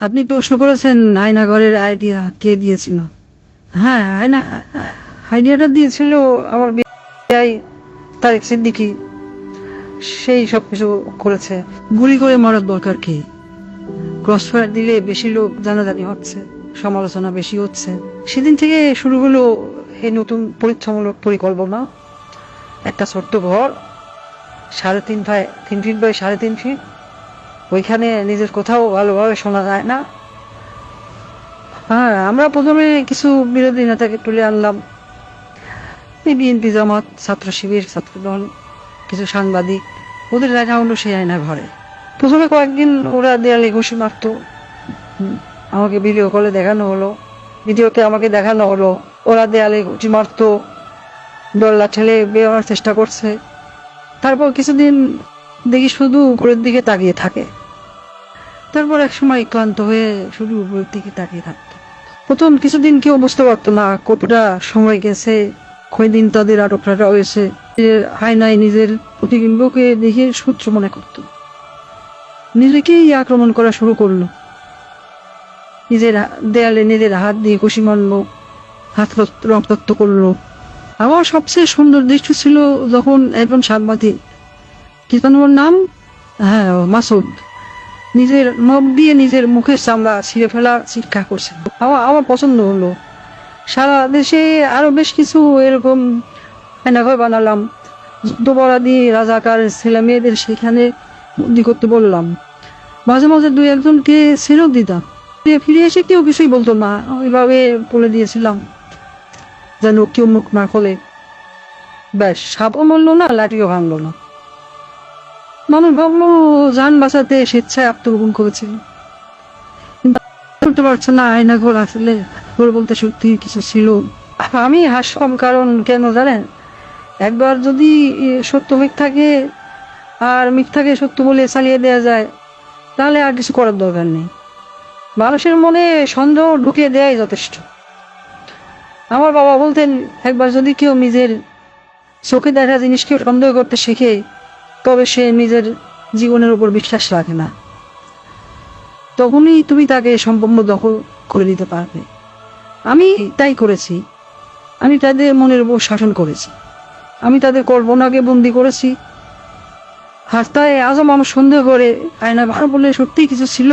আপনি প্রশ্ন করেছেন আয়নাঘরের আইডিয়া কে দিয়েছিল। হ্যাঁ, আইডিয়াটা দিয়েছিল আমার ভাই তারেক সিদ্দিকী। সেই সবকিছু করেছে। গুলি করে মারার দরকার কি? ক্রস ফায়ার দিলে বেশি লোক জানাজানি হচ্ছে, সমালোচনা বেশি হচ্ছে। সেদিন থেকে শুরু হলো এই নতুন পরীক্ষামূলক পরিকল্পনা। একটা ছোট্ট ঘর, 3.5 ফিট বাই 3.5 ফিট। ওইখানে নিজের কোথাও ভালোভাবে শোনা যায় না। হ্যাঁ, আমরা প্রথমে কিছু বিরোধী নেতাকে তুলে আনলাম, এই বিএনপি, জামাত, ছাত্র শিবির, ছাত্রদল, কিছু সাংবাদিক। ওদের দেখা হলো সেই আয়না ঘরে। প্রথমে কয়েকদিন ওরা দেয়ালে ঘুষি মারতো। আমাকে ভিডিও কলে দেখানো হলো, ভিডিওতে আমাকে দেখানো হলো ওরা দেয়ালে ঘুষি মারতো, ডল্লা ঠেলে বেরোনোর চেষ্টা করছে। তারপর কিছুদিন দেখি শুধু উপরের দিকে তাকিয়ে থাকে। তারপর এক সময় ক্লান্ত হয়ে শুধু উপরের দিকে তাকিয়ে থাকতো। প্রথম কিছুদিন কেউ বুঝতে পারতো না কতটা সময় গেছে, কয়দিন তাদের আটক রাখা হয়েছে। আয়নায় নিজের প্রতিবিম্বকে দেখে সূত্র মনে করত, নিজেকেই আক্রমণ করা শুরু করলো। নিজের দেয়ালে নিজের হাত দিয়ে ঘুষি মারলো, হাত রক্তাক্ত করলো। আমার সবচেয়ে সুন্দর দৃশ্য ছিল যখন একজন সাংবাদিক, কি যেন ওর নাম, হ্যাঁ মাসুদ, নিজের নখ দিয়ে নিজের মুখের চামড়া ছিঁড়ে ফেলা চিৎকার করছে। আমার পছন্দ হলো। সারা দেশে আরো বেশ কিছু এরকম আয়নাঘর বানালাম। যুদ্ধপরাধী রাজাকার ছেলে মেয়েদের সেখানে বন্দি করতে বললাম। মাঝে মাঝে 2-1জনকে ছেড়েও দিতাম। ফিরে এসে কেউ কিছুই বলতো না, ওইভাবে বলে দিয়েছিলাম যেন কেউ মুখ না খোলে। ব্যাস, সাপও মরলো না, লাঠিও ভাঙলো না। মানুষ ভাবলো যান বাঁচাতে স্বেচ্ছায় আত্মগোপন করেছিল। বলতে পারছে না আয়নাঘর আসলে ঘর বলতে সত্যি কিছু ছিল। আমি হাসলাম, কারণ কেন জানেন, একবার যদি সত্য মিথ্যাকে আর মিথ্যাকে সত্য বলে চালিয়ে দেওয়া যায়, তাহলে আর কিছু করার দরকার নেই। মানুষের মনে সন্দেহ ঢুকিয়ে দেওয়াই যথেষ্ট। আমার বাবা বলতেন, একবার যদি কেউ নিজের চোখে দেখা জিনিসকে সন্দেহ করতে শিখে, তবে সে নিজের জীবনের উপর বিশ্বাস রাখে না। তখনই তুমি তাকে সম্পূর্ণ দখল করে দিতে পারবে। আমি তাই করেছি। আমি তাদের মনের উপর শাসন করেছি। আমি তাদের কল্পনাকে বন্দি করেছি। আর তাই আজও মানুষ সন্দেহ করে আয়না ভালো বলে সত্যিই কিছু ছিল।